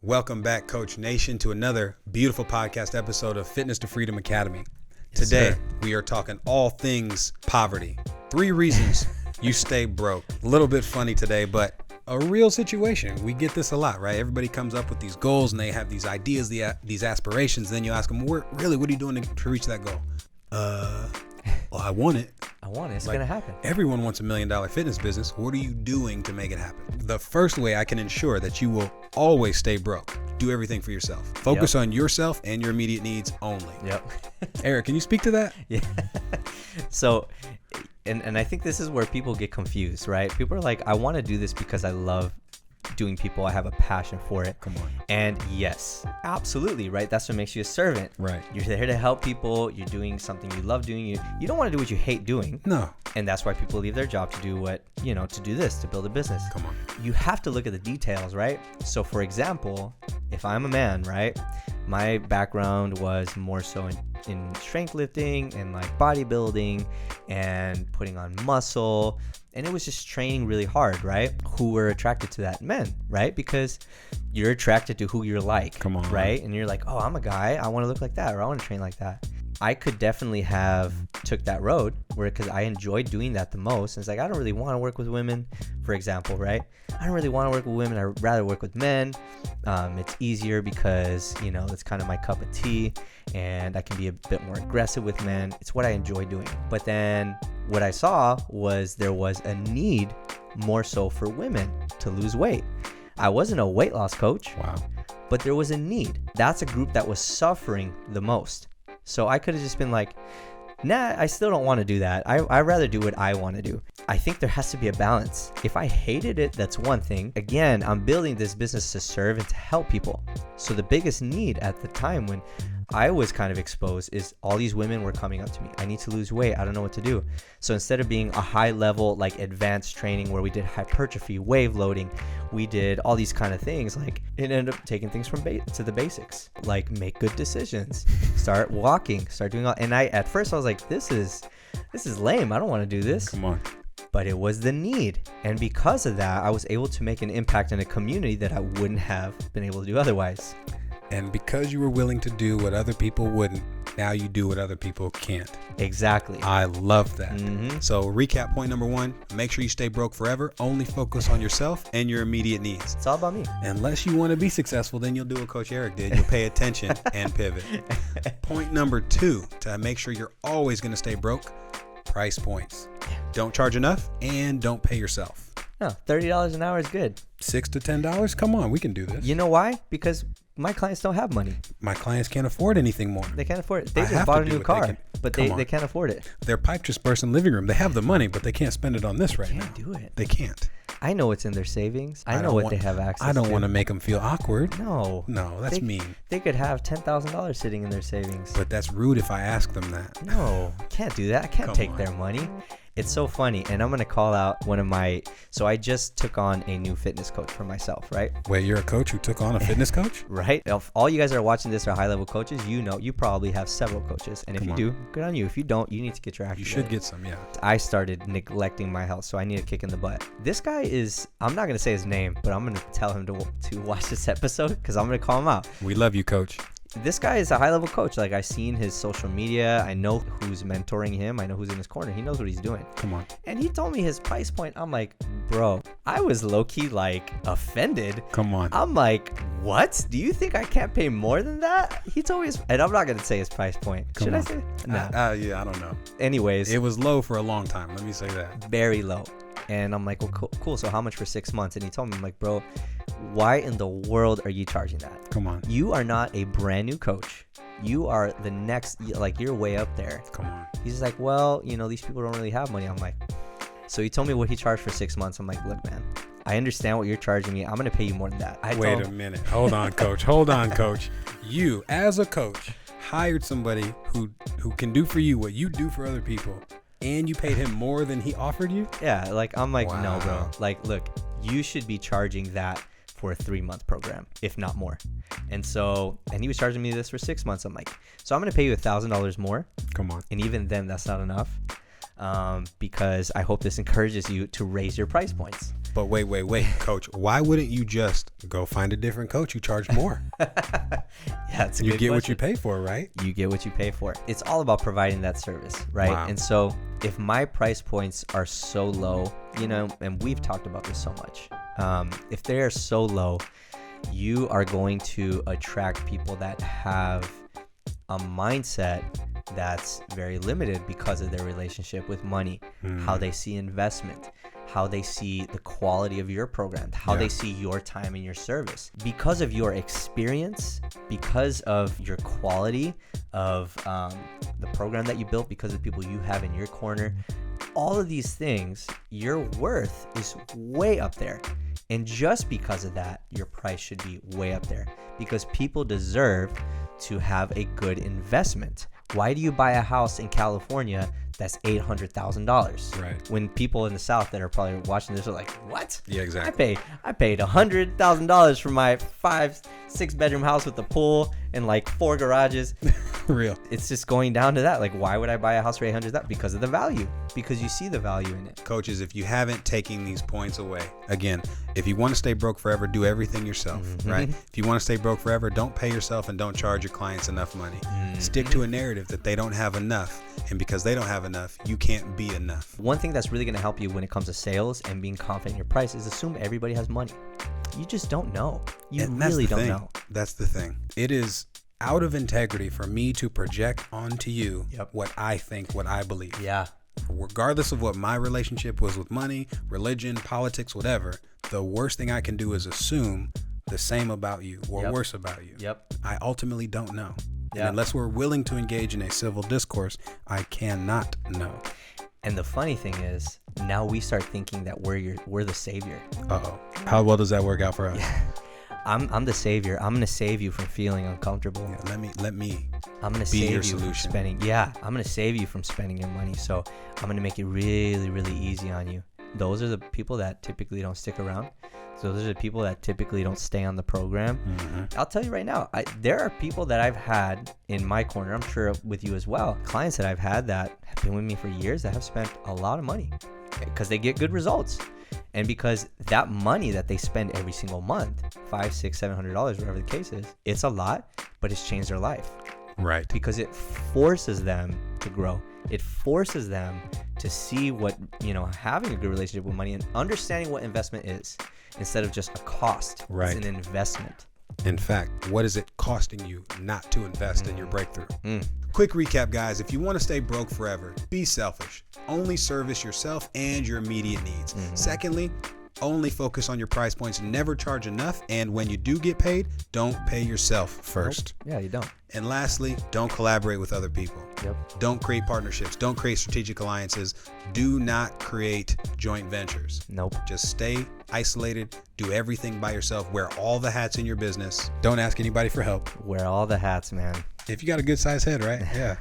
Welcome back, Coach Nation, to another beautiful podcast episode of Fitness to Freedom Academy. Today, we are talking all things poverty. 3 reasons you stay broke. A little bit funny today, but a real situation. We get this a lot, right? Everybody comes up with these goals and they have these ideas, these aspirations. Then you ask them, what are you doing to reach that goal? Well, I want it. It's going to happen. Everyone wants $1 million fitness business. What are you doing to make it happen? The first way I can ensure that you will always stay broke: do everything for yourself. Focus on yourself and your immediate needs only. Yep. Eric, can you speak to that? Yeah. So, and I think this is where people get confused, right? People are like, I want to do this because I love doing people. I have a passion for it. Come on. And yes, absolutely, right? That's what makes you a servant. Right. You're there to help people. You're doing something you love doing. You don't want to do what you hate doing. No. And that's why people leave their job to do to do this, to build a business. Come on. You have to look at the details, right? So for example, if I'm a man, right? My background was more so in strength lifting and like bodybuilding and putting on muscle. And it was just training really hard, right? Who were attracted to that? Men, right? Because you're attracted to who you're like. Come on. Right? And you're like, oh, I'm a guy. I want to look like that, or I want to train like that. I could definitely have took that road because I enjoyed doing that the most. And it's like, I don't really want to work with women, for example, right? I don't really want to work with women. I'd rather work with men. It's easier because, that's kind of my cup of tea, and I can be a bit more aggressive with men. It's what I enjoy doing. But then what I saw was there was a need more so for women to lose weight. I wasn't a weight loss coach. Wow. But there was a need. That's a group that was suffering the most. So I could have just been like, nah, I still don't want to do that. I'd rather do what I want to do. I think there has to be a balance. If I hated it, that's one thing. Again, I'm building this business to serve and to help people. So the biggest need at the time when I was kind of exposed is all these women were coming up to me. I need to lose weight. I don't know what to do. So instead of being a high level, like advanced training where we did hypertrophy, wave loading, we did all these kind of things, like it ended up taking things from to the basics, like make good decisions, start walking, start doing all. And at first I was like, this is lame. I don't want to do this. Come on. But it was the need. And because of that, I was able to make an impact in a community that I wouldn't have been able to do otherwise. And because you were willing to do what other people wouldn't, now you do what other people can't. Exactly. I love that. Mm-hmm. So recap point number 1, make sure you stay broke forever. Only focus on yourself and your immediate needs. It's all about me. Unless you want to be successful, then you'll do what Coach Eric did. You'll pay attention and pivot. Point number 2, to make sure you're always going to stay broke: price points. Don't charge enough and don't pay yourself. No, $30 an hour is good. $6 to $10? Come on, we can do this. You know why? Because my clients don't have money. My clients can't afford anything more. They can't afford it. They just bought a new car, but they can't afford it. Their pipe just burst in the living room. They have the money, but they can't spend it on this right now. They can't do it. They can't. I know what's in their savings. I know what they have access to. I don't want to make them feel awkward. No, that's mean. They could have $10,000 sitting in their savings. But that's rude if I ask them that. No, can't do that. I can't take their money. It's so funny. And I'm going to call out so I just took on a new fitness coach for myself, right? Wait, you're a coach who took on a fitness coach? Right. If all you guys that are watching this are high-level coaches, you probably have several coaches. And if you do, good on you. If you don't, you need to get your act together. You should get some, yeah. I started neglecting my health, so I need a kick in the butt. This guy is, I'm not going to say his name, but I'm going to tell him to watch this episode because I'm going to call him out. We love you, coach. This guy is a high-level coach. Like, I've seen his social media. I know who's mentoring him. I know who's in his corner. He knows what he's doing. Come on. And he told me his price point. I'm like, bro, I was low-key, like, offended. Come on. I'm like, what? Do you think I can't pay more than that? He told me and I'm not going to say his price point. Should I say? No. Yeah, I don't know. Anyways. It was low for a long time. Let me say that. Very low. And I'm like, well, cool. So how much for 6 months? And he told me, I'm like, bro, why in the world are you charging that? Come on. You are not a brand new coach. You are the next, like, you're way up there. Come on. He's just like, well, these people don't really have money. I'm like, so he told me what he charged for 6 months. I'm like, look, man, I understand what you're charging me. I'm going to pay you more than that. Wait a minute. Hold on, coach. Hold on, coach. You, as a coach, hired somebody who can do for you what you do for other people, and you paid him more than he offered you? Yeah, like, I'm like, wow. No, bro. Like, look, you should be charging that for a 3-month program, if not more. And he was charging me this for 6 months. I'm like, so I'm going to pay you $1,000 more. Come on. And even then, that's not enough. Because I hope this encourages you to raise your price points. But wait, coach, why wouldn't you just go find a different coach who charge more? Yeah, it's a you good get what question. you pay for, right? You get what you pay for. It's all about providing that service, right? Wow. And so if my price points are so low, and we've talked about this so much, if they are so low, you are going to attract people that have a mindset that's very limited because of their relationship with money, how they see investment, how they see the quality of your program, how they see your time and your service. Because of your experience, because of your quality of the program that you built, because of the people you have in your corner, all of these things, your worth is way up there. And just because of that, your price should be way up there, because people deserve to have a good investment. Why do you buy a house in California that's $800,000? Right. When people in the South that are probably watching this are like, what? Yeah, exactly. I paid $100,000 for my 5-6 bedroom house with a pool and like 4 garages. Real. It's just going down to that. Like, why would I buy a house for $800,000? Because of the value. Because you see the value in it. Coaches, if you haven't taken these points away, again, if you want to stay broke forever, do everything yourself, right? If you want to stay broke forever, don't pay yourself and don't charge your clients enough money. Stick to a narrative that they don't have enough. And because they don't have enough, you can't be enough. One thing that's really going to help you when it comes to sales and being confident in your price is assume everybody has money. You just don't know. You really don't know. That's the thing. It is out of integrity for me to project onto you what I think, what I believe. Yeah. Regardless of what my relationship was with money, religion, politics, whatever, the worst thing I can do is assume the same about you or worse about you. I ultimately don't know. And unless we're willing to engage in a civil discourse, I cannot know. And the funny thing is, now we start thinking that we're the savior. Uh-oh. How well does that work out for us? I'm the savior. I'm gonna save you from feeling uncomfortable. Yeah, let me. I'm gonna be save your you solution. from spending. Yeah, I'm gonna save you from spending your money. So I'm gonna make it really, really easy on you. Those are the people that typically don't stick around. So those are the people that typically don't stay on the program. I'll tell you right now, there are people that I've had in my corner, I'm sure with you as well, clients that I've had that have been with me for years that have spent a lot of money because they get good results. And because that money that they spend every single month, $500, $600, $700, whatever the case is, it's a lot, but it's changed their life. Right. Because it forces them to grow. It forces them to see what, having a good relationship with money and understanding what investment is instead of just a cost. Right. It's an investment. In fact, what is it costing you not to invest in your breakthrough? Quick recap, guys. If you want to stay broke forever, be selfish. Only service yourself and your immediate needs. Secondly, only focus on your price points. Never charge enough. And when you do get paid, don't pay yourself first. Nope. Yeah, you don't. And lastly, don't collaborate with other people. Don't create partnerships. Don't create strategic alliances. Do not create joint ventures. Nope. Just stay isolated. Do everything by yourself. Wear all the hats in your business. Don't ask anybody for help. Wear all the hats, man. If you got a good size head, right? Yeah.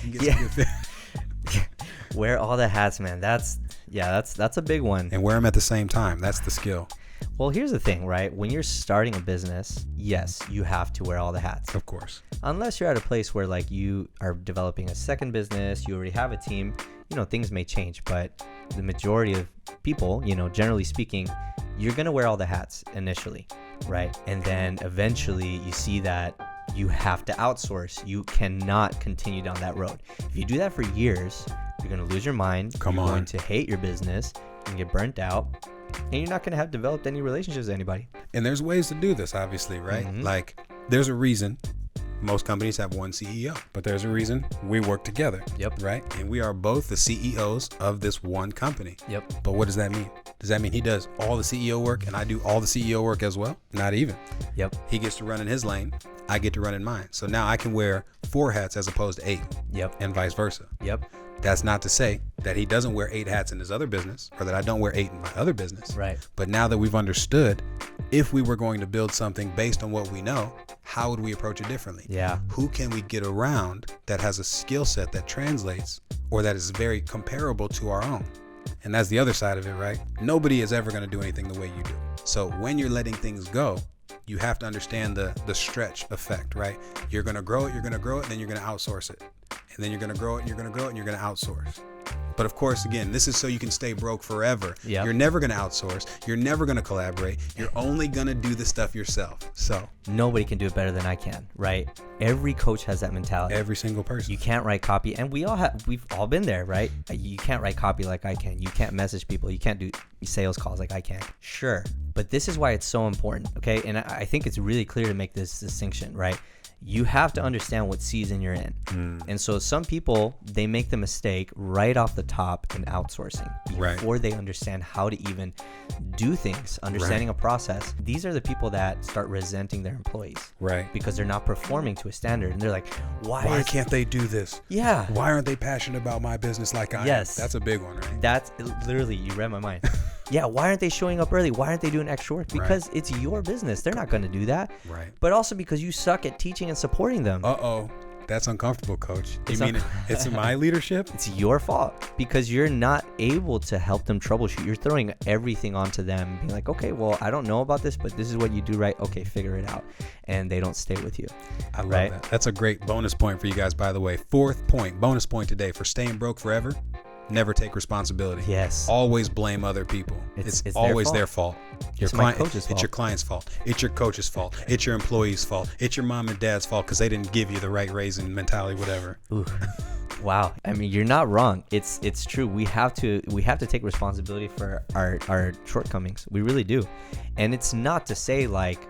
You can get some good fit. Wear all the hats, man. That's a big one. And wear them at the same time. That's the skill. Well, here's the thing, right? When you're starting a business, yes, you have to wear all the hats. Of course. Unless you're at a place where like you are developing a second business, you already have a team, things may change, but the majority of people, generally speaking, you're going to wear all the hats initially, right? And then eventually you see that you have to outsource. You cannot continue down that road. If you do that for years, you're going to lose your mind. You're going to hate your business and get burnt out. And you're not going to have developed any relationships with anybody. And there's ways to do this, obviously, right? Like, there's a reason most companies have one CEO, but there's a reason we work together. Right? And we are both the CEOs of this one company. But what does that mean? Does that mean he does all the CEO work and I do all the CEO work as well? Not even. He gets to run in his lane. I get to run in mine. So now I can wear 4 hats as opposed to 8. And vice versa. That's not to say that he doesn't wear 8 hats in his other business or that I don't wear 8 in my other business. Right. But now that we've understood, if we were going to build something based on what we know, how would we approach it differently? Who can we get around that has a skill set that translates or that is very comparable to our own? And that's the other side of it, right? Nobody is ever going to do anything the way you do. So when you're letting things go, you have to understand the stretch effect, right? You're going to grow it, and then you're going to outsource it. And then you're going to grow it, and you're going to grow it, and you're going to outsource. But of course, again, this is so you can stay broke forever. Yep. You're never going to outsource. You're never going to collaborate. You're only going to do the stuff yourself. So nobody can do it better than I can, right? Every coach has that mentality. every single person. You can't write copy, and we've all been there, right? You can't write copy like I can. You can't message people. You can't do sales calls like I can. Sure, but this is why it's so important, okay? And I think it's really clear to make this distinction, right? You have to understand what season you're in. And so some people, they make the mistake right off the top in outsourcing before they understand how to even do things, understanding a process. These are the people that start resenting their employees, Right. because they're not performing to a standard, and they're like, Why can't they do this? Yeah. Why aren't they passionate about my business like I am? Yes. That's a big one, right? That's literally, you read my mind. Yeah, why aren't they showing up early? Why aren't they doing extra work? Because it's your business. They're not going to do that. Right. But also because you suck at teaching and supporting them. Uh-oh. That's uncomfortable, coach. You It's mean it's my leadership? It's your fault because you're not able to help them troubleshoot. You're throwing everything onto them, being like, okay, well, I don't know about this, but this is what you do right. Okay, figure it out. And they don't stay with you. I love that. That's a great bonus point for you guys, by the way. 4th point, bonus point today for staying broke forever. Never take responsibility. Yes. Always blame other people. It's always their fault. It's my coach's fault. It's your client's fault. It's your coach's fault. It's your employee's fault. It's your mom and dad's fault because they didn't give you the right raising mentality, whatever. Ooh. Wow. I mean, you're not wrong. It's true. We have to take responsibility for our shortcomings. We really do. And it's not to say like,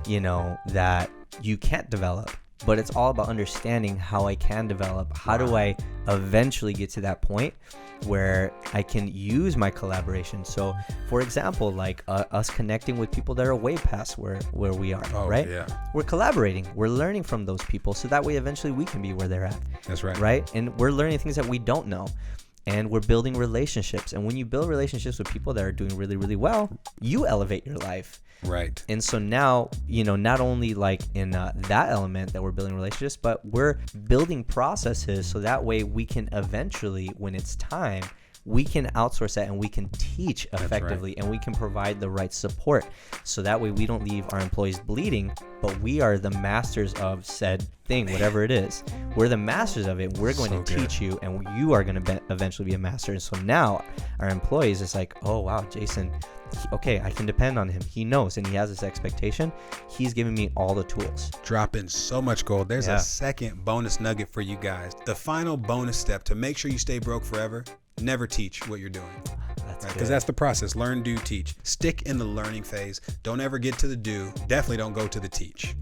that you can't develop, but it's all about understanding how I can develop. How do I eventually get to that point where I can use my collaboration? So, for example, like us connecting with people that are way past where we are, right? Yeah. We're collaborating. We're learning from those people, so that way eventually we can be where they're at. That's right. Right? And we're learning things that we don't know. And we're building relationships. And when you build relationships with people that are doing really, really well, you elevate your life. Right. And so now, not only like in that element that we're building relationships, but we're building processes so that way we can eventually, when it's time, we can outsource that and we can teach effectively and we can provide the right support. So that way we don't leave our employees bleeding, but we are the masters of said thing, whatever it is. We're the masters of it. We're going to teach you, and you are going to eventually be a master. And so now our employees is like, oh, wow, Jason, okay, I can depend on him. He knows and he has this expectation. He's giving me all the tools. Dropping so much gold. There's a second bonus nugget for you guys. The final bonus step to make sure you stay broke forever: never teach what you're doing. Because that's the process. Learn, do, teach. Stick in the learning phase. Don't ever get to the do. Definitely don't go to the teach.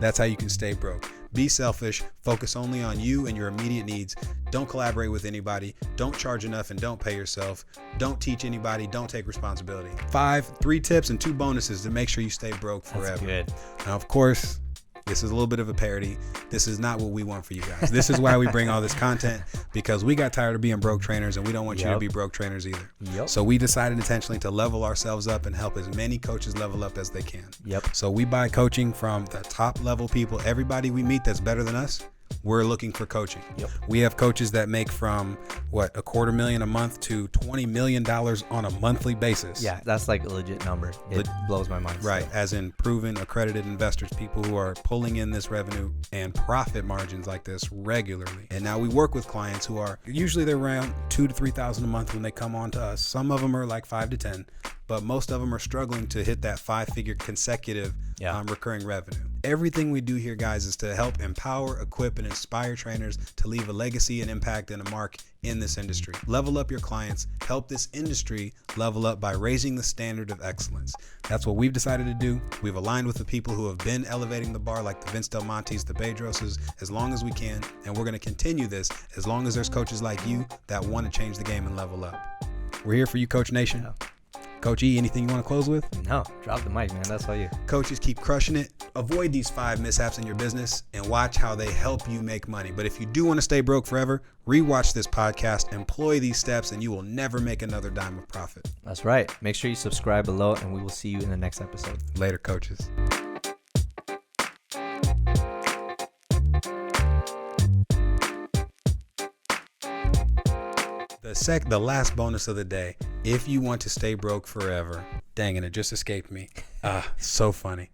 That's how you can stay broke. Be selfish. Focus only on you and your immediate needs. Don't collaborate with anybody. Don't charge enough and don't pay yourself. Don't teach anybody. Don't take responsibility. 3 tips and 2 bonuses to make sure you stay broke forever. That's good. Now, of course, this is a little bit of a parody. This is not what we want for you guys. This is why we bring all this content, because we got tired of being broke trainers and we don't want you to be broke trainers either. So we decided intentionally to level ourselves up and help as many coaches level up as they can. So we buy coaching from the top level people. Everybody we meet that's better than us, we're looking for coaching. We have coaches that make from $250,000 a month to $20 million on a monthly basis. Yeah, that's like a legit number. It blows my mind. Right, as in proven accredited investors, people who are pulling in this revenue and profit margins like this regularly. And now we work with clients who are usually they're around $2,000 to $3,000 a month when they come on to us. Some of them are like 5 to 10, but most of them are struggling to hit that 5-figure consecutive recurring revenue. Everything we do here, guys, is to help empower, equip, and inspire trainers to leave a legacy and impact and a mark in this industry. Level up your clients, help this industry level up by raising the standard of excellence. That's what we've decided to do. We've aligned with the people who have been elevating the bar, like the Vince Del Montes, the Bedroses, as long as we can, and we're going to continue this as long as there's coaches like you that want to change the game and level up. We're here for you, Coach Nation. Coach E, anything you want to close with? No, drop the mic, man. That's all you. Coaches, keep crushing it. Avoid these 5 mishaps in your business and watch how they help you make money. But if you do want to stay broke forever, rewatch this podcast, employ these steps, and you will never make another dime of profit. That's right. Make sure you subscribe below, and we will see you in the next episode. Later, coaches. The last bonus of the day. If you want to stay broke forever, dang it just escaped me. So funny.